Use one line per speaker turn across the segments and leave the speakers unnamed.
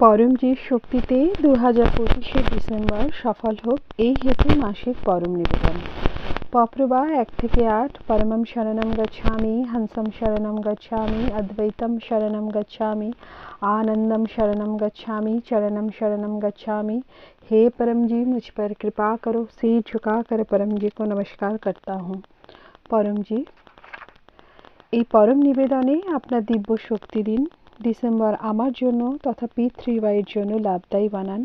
পরমজির শক্তিতে 2025 ডিসেম্বর সফল হোক এই হেতু মাসিক পরম নিবেদন। পপ্রভা 1 থেকে 8। পরমম শরণম গচ্ছামি, হংসম শরণম গচ্ছামি, অদ্বৈতম শরণম গচ্ছামি, आनंदम शरणम गच्छामि, चरणम शरणम गच्छामि। हे परम जी, मुझ पर कृपा करो। सिर झुकाकर परम जी को नमस्कार करता हूँ। परम जी, এই পরম নিবেদনে আপনার দিব্য শক্তি দিন। ডিসেম্বর আমার জন্য তথা P3Y-এর জন্য লাভদায়ী বানান।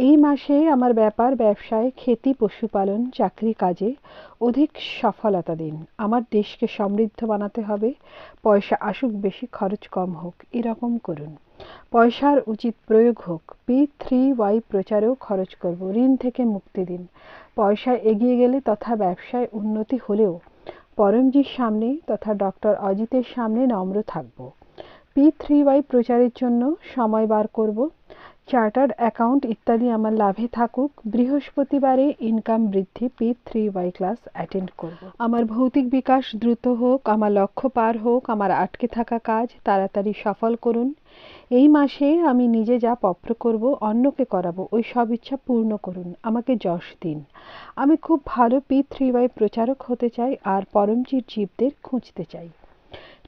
এই মাসে আমার ব্যাপার ব্যবসায়, খেতি, পশুপালন, চাকরি কাজে অধিক সফলতা দিন। আমার দেশকে সমৃদ্ধ বানাতে হবে। পয়সা আসুক বেশি, খরচ কম হোক, এরকম করুন। পয়সার উচিত প্রয়োগ হোক। P3Y প্রচারেও খরচ করব। ঋণ থেকে মুক্তি দিন। পয়সা এগিয়ে গেলে তথা ব্যবসায় উন্নতি হলেও পরমজির সামনে তথা ডক্টর অজিতের সামনে নম্র থাকব। P3Y প্রচারের জন্য সময় বার করব। চার্টার্ড অ্যাকাউন্ট ইত্যাদি আমার লাভে থাকুক। বৃহস্পতিবারে ইনকাম বৃদ্ধি P3Y ক্লাস অ্যাটেন্ড করব। আমার ভৌতিক বিকাশ দ্রুত হোক, আমার লক্ষ্য পার হোক, আমার আটকে থাকা কাজ তাড়াতাড়ি সফল করুন। এই মাসে আমি নিজে যা পপ্র করব, অন্যকে করাবো, ওই সব ইচ্ছা পূর্ণ করুন। আমাকে যশ দিন। আমি খুব ভালো P3Y প্রচারক হতে চাই আর পরমজির জীবদের খুঁজতে চাই।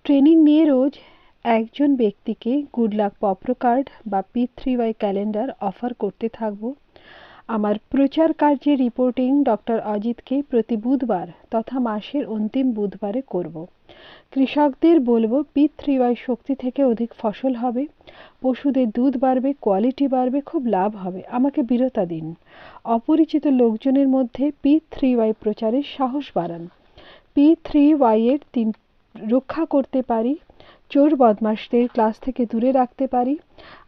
ট্রেনিং নিয়ে রোজ একজন ব্যক্তিকে গুড লাক পপ্র কার্ড বা P3Y ক্যালেন্ডার অফার করতে থাকব। আমার প্রচার কার্যের রিপোর্টিং ডক্টর অজিতকে প্রতি বুধবার তথা মাসের অন্তিম বুধবারে করব। কৃষকদের বলবো P3Y শক্তি থেকে অধিক ফসল হবে, পশুদের দুধ বাড়বে, কোয়ালিটি বাড়বে, খুব লাভ হবে। আমাকে বীরতা দিন। অপরিচিত লোকজনের মধ্যে P3Y প্রচারের সাহস বাড়ান। P3Y এর রক্ষা করতে পারি, চোর বদমাশদের ক্লাস থেকে দূরে রাখতে পারি।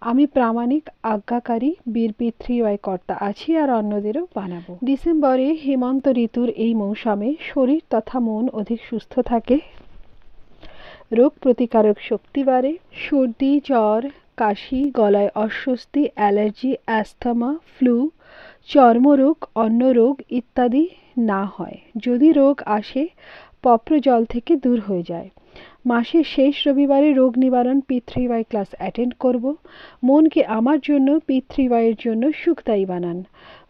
আমি প্রামাণিক, আজ্ঞাকারী বীর P3Y কর্তা আছি আর অন্যদেরও বানাবো। ডিসেম্বরে হেমন্ত ঋতুর এই মৌসুমে শরীর তথা মন অধিক সুস্থ থাকে, রোগ প্রতিকারক শক্তি বাড়ে, সর্দি, জ্বর, কাশি, গলায় অস্বস্তি, অ্যালার্জি, অ্যাস্থমা, ফ্লু, চর্মরোগ, অন্য রোগ ইত্যাদি না হয়। যদি রোগ আসে পপ্র জল থেকে দূর হয়ে যায়। মাসের শেষ রবিবারে রোগ নিবারণ P3Y ক্লাস অ্যাটেন্ড করব। মনকে আমার জন্য P3Y এর জন্য সুখদায়ী বানান।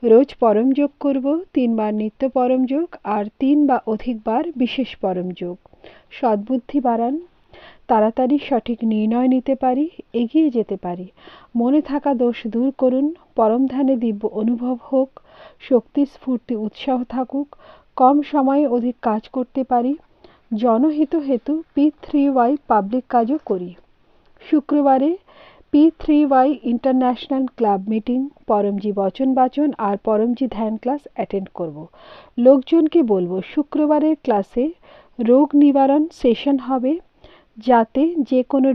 রোজ পরম যোগ করব, 3 বার নিত্য পরম যোগ আর 3 বা অধিকবার বিশেষ পরম যোগ। সদ্বুদ্ধি বাড়ান, তাড়াতাড়ি সঠিক নির্ণয় নিতে পারি, এগিয়ে যেতে পারি। মনে থাকা দোষ দূর করুন। পরম ধ্যানে দিব্য অনুভব হোক, শক্তি, স্ফূর্তি, উৎসাহ থাকুক। কম সময়ে অধিক কাজ করতে পারি। জনহিত হেতু P3Y পাবলিক কাজও করি। শুক্রবারে P3Y ইন্টারন্যাশনাল ক্লাব মিটিং, পরমজি বচন বাচন আর পরমজি ধ্যান ক্লাস অ্যাটেন্ড করব। লোকজনকে বলবো শুক্রবারের ক্লাসে রোগ নিবারণ সেশন হবে, যাতে যে কোনো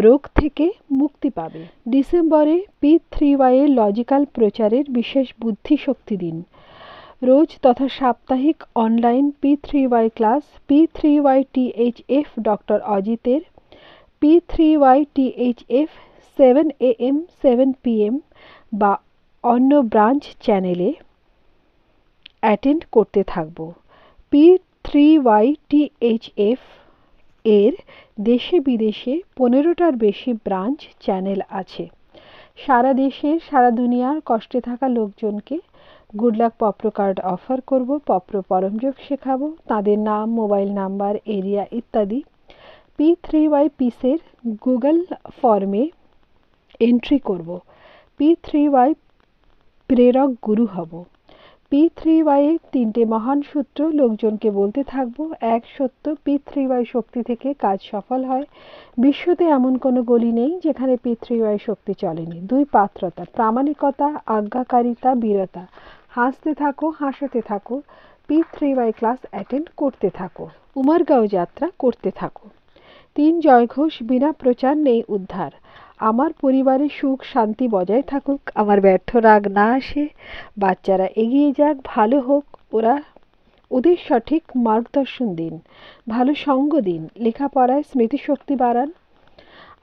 রোগ থেকে মুক্তি পাবে। ডিসেম্বরে P3Y এর লজিক্যাল প্রচারের বিশেষ বুদ্ধি শক্তি দিন। রোজ তথা সাপ্তাহিক online P3Y class, P3Y THF doctor অজিতের, P3Y THF 7 AM 7 PM বা অন্য ব্রাঞ্চ চ্যানেলে অ্যাটেন্ড করতে থাকব। P3Y THF এর দেশে বিদেশে 15টার বেশি ব্রাঞ্চ চ্যানেল আছে। সারা দেশের, সারা দুনিয়ার কষ্টে থাকা লোকজনকে গুড লাক পপ্র কার্ড অফার করব। পপ্র পরমযোগ শেখাবো। তাদের নাম, মোবাইল নাম্বার, এরিয়া ইত্যাদি P3Y পিসের গুগল ফর্মে এন্ট্রি করব। P3Y প্রেরক গুরু হব। P3Y এর 3টে মহান সূত্র লোকজনকে বলতে থাকবো। 1 সত্য, P3Y শক্তি থেকে কাজ সফল হয়। বিশ্বতে এমন কোনো গলি নেই যেখানে P3Y শক্তি চলেনি। 2 পাত্রতা, প্রামাণিকতা, আজ্ঞাকারিতা, বীরতা। হাসতে থাকো, হাসাতে থাকো, P3Y ক্লাস অ্যাটেন্ড করতে থাকো, উমারগাঁও যাত্রা করতে থাকো। 3 জয়ঘোষ, বিনা প্রচার নেই উদ্ধার। আমার পরিবারে সুখ শান্তি বজায় থাকুক, আমার ব্যর্থ রাগ না আসে, বাচ্চারা এগিয়ে যাক, ভালো হোক, ওদের সঠিক মার্গদর্শন দিন, ভালো সঙ্গ দিন, লেখাপড়ায় স্মৃতিশক্তি বাড়ান।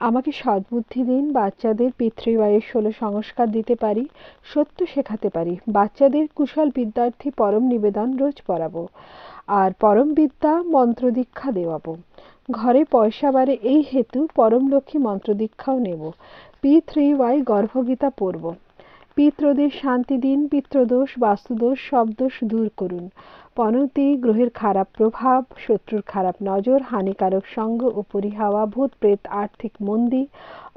আমাকে সদ্বুদ্ধি দিন, বাচ্চাদের P3Y এর 16 সংস্কার দিতে পারি, সত্য শেখাতে পারি। বাচ্চাদের কুশল বিদ্যার্থী পরম নিবেদন রোজ পড়াবো আর পরম বিদ্যা মন্ত্র দীক্ষা দেওয়াবো। ঘরে পয়সা বাড়ে এই হেতু পরম লক্ষ্মী মন্ত্র দীক্ষাও নেব। P3Y গর্ভগীতা পড়ব। পিতৃদের শান্তি দিন, পিতৃদোষ বাস্তুদোষ সব দোষ দূর করুন। পনতি, গ্রহের খারাপ প্রভাব, শত্রুর খারাপ নজর, হানিকারক সঙ্গ, উপরি হাওয়া, ভূত প্রেত, আর্থিক মন্দী,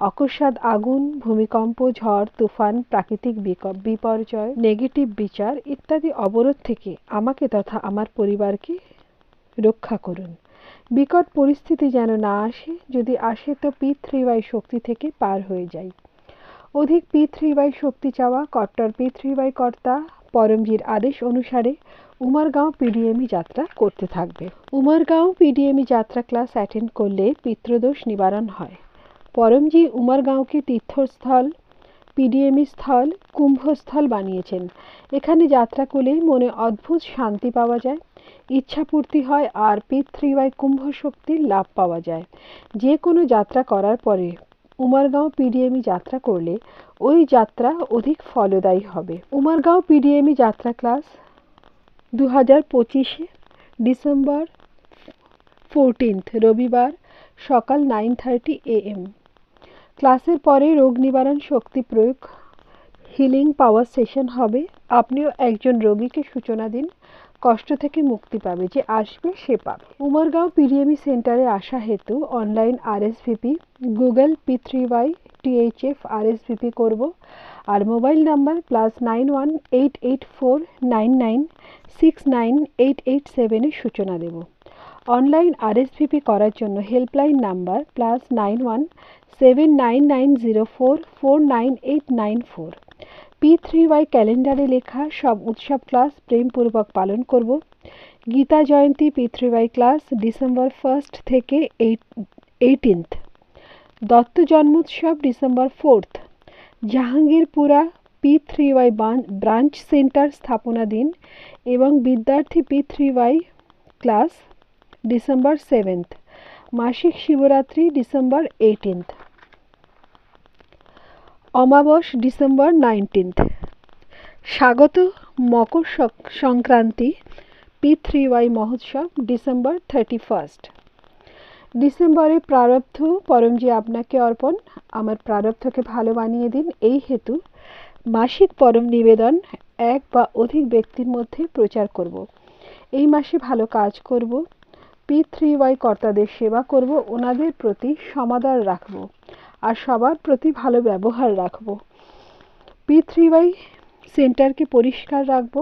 অকস্মাৎ আগুন, ভূমিকম্প, ঝড় তুফান, প্রাকৃতিক বিপর্যয়, নেগেটিভ বিচার ইত্যাদি অবরোধ থেকে আমাকে তথা আমার পরিবারকে রক্ষা করুন। বিকট পরিস্থিতি যেন না আসে, যদি আসে তো P3Y শক্তি থেকে পার হয়ে যাই। অধিক P3Y শক্তি চাওয়া কট্টর P3Y কর্তা পরমজির আদেশ অনুসারে উমারগাঁও পিডিএমই যাত্রা করতে থাকবে। উমারগাঁও পিডিএমই যাত্রা ক্লাস অ্যাটেন্ড করলে পিতৃদোষ নিবারণ হয়। পরমজি উমারগাঁওকে তীর্থস্থল, পিডিএমই স্থল, কুম্ভস্থল বানিয়েছেন। এখানে যাত্রা করলে মনে অদ্ভুত শান্তি পাওয়া যায়, ইচ্ছাপূর্তি হয় আর P3Y কুম্ভ শক্তির লাভ পাওয়া যায়। যে কোনো যাত্রা করার পরে উমারগাঁও পিডিএমই যাত্রা করলে ওই যাত্রা অধিক ফলদায়ী হবে। উমারগাঁও পিডিএমই যাত্রা ক্লাস 2025 ডিসেম্বর 14 রবিবার সকাল 9:30 AM। ক্লাসের পরে রোগ নিবারণ শক্তি প্রয়োগ হিলিং পাওয়ার সেশন হবে। আপনিও একজন রোগীকে সূচনা দিন, কষ্ট থেকে মুক্তি পাবে, যে আসবে সে পাবে। উমারগাঁও পিডিএমই সেন্টারে আসা হেতু online RSVP, Google P3Y THF RSVP করব আর মোবাইল নাম্বার +918849969887 এ সূচনা দেব। অনলাইন RSVP করার জন্য হেল্পলাইন নাম্বার +917990449894। P3Y ক্যালেন্ডারে লেখা সব উৎসব ক্লাস প্রেমপূর্বক পালন করব। গীতা জয়ন্তী P3Y ক্লাস ডিসেম্বর 1 থেকে 18। দত্ত জন্মোৎসব December 4। Jahangirpura P3Y branch centre স্থাপনা দিন এবং বিদ্যার্থী P3Y ক্লাস ডিসেম্বর 7। মাসিক শিবরাত্রি ডিসেম্বর 18। অমাবস ডিসেম্বর 19। স্বাগত মকর সংক্রান্তি P3Y মহোৎসব ডিসেম্বর 31। ডিসেম্বরে প্রারব্ধ পরমজি আপনাকে অর্পণ, আমার প্রারব্ধকে ভালো বানিয়ে দিন। এই হেতু মাসিক পরম নিবেদন এক বা অধিক ব্যক্তির মধ্যে প্রচার করব। এই মাসে ভালো কাজ করব, P3Y কর্তাদের সেবা করব, ওনাদের প্রতি সমাদর রাখব আর সবার প্রতি ভালো ব্যবহার রাখব। P3Y সেন্টারকে পরিষ্কার রাখব,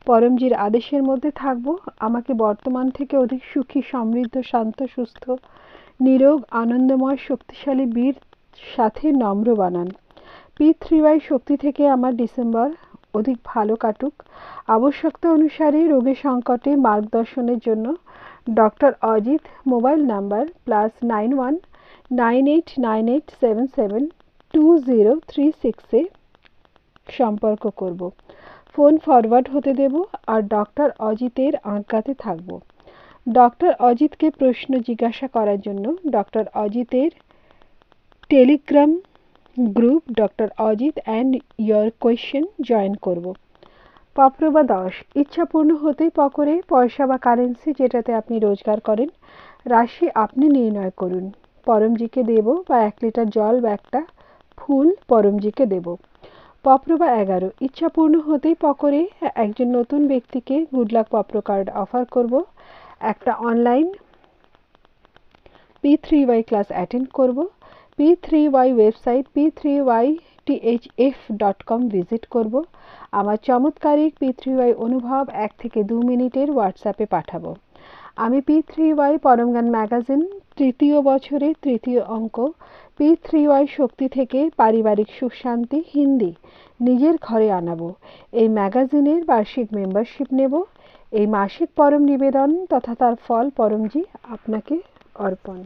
পরমজির আদেশের মধ্যে থাকব। আমাকে বর্তমান থেকে অধিক সুখী, সমৃদ্ধ, শান্ত, সুস্থ, নিরোগ, আনন্দময়, শক্তিশালী বীর সাথে নম্র বানান। P3Y শক্তি থেকে আমার ডিসেম্বর অধিক ভালো কাটুক। আবশ্যকতা অনুসারে রোগের সংকটে মার্গদর্শনের জন্য ডক্টর অজিত মোবাইল নাম্বার +919898772036 এ সম্পর্ক করব। ফোন ফরওয়ার্ড হতে দেব আর ডক্টর অজিতের আজ্ঞাতে থাকব। ডক্টর অজিতকে প্রশ্ন জিজ্ঞাসা করার জন্য ডক্টর অজিতের Telegram group doctor Ajit and your question join করব। পপ্রভা 10। ইচ্ছাপূর্ণ হতেই পকরে পয়সা বা কারেন্সি যেটাতে আপনি রোজগার করেন রাশি আপনি নির্ণয় করুন। পরমজিকে দেব বা 1 লিটার জল বা একটা ফুল পরমজিকে দেব। পপ্রভা 11। ইচ্ছাপূর্ণ হতেই পকরে একজন নতুন ব্যক্তিকে গুড লাক পপ্র কার্ড অফার করব। একটা অনলাইন P3Y ক্লাস অ্যাটেন্ড করব। P3Y ওয়েবসাইট p3ythf.com ভিজিট করব। আমার চমৎকারিক P3Y অনুভব 1 থেকে 2 মিনিটের হোয়াটসঅ্যাপে পাঠাবো। আমি P3Y পরমজ্ঞান ম্যাগাজিন 3য় বছরের 3য় অঙ্ক P3Y শক্তি থেকে পারিবারিক সুখ শান্তি হিন্দি নিজের ঘরে আনাবো। এই ম্যাগাজিনের বার্ষিক মেম্বারশিপ নেব। এই মাসিক পরম নিবেদন তথা তার ফল পরমজি আপনাকে অর্পণ।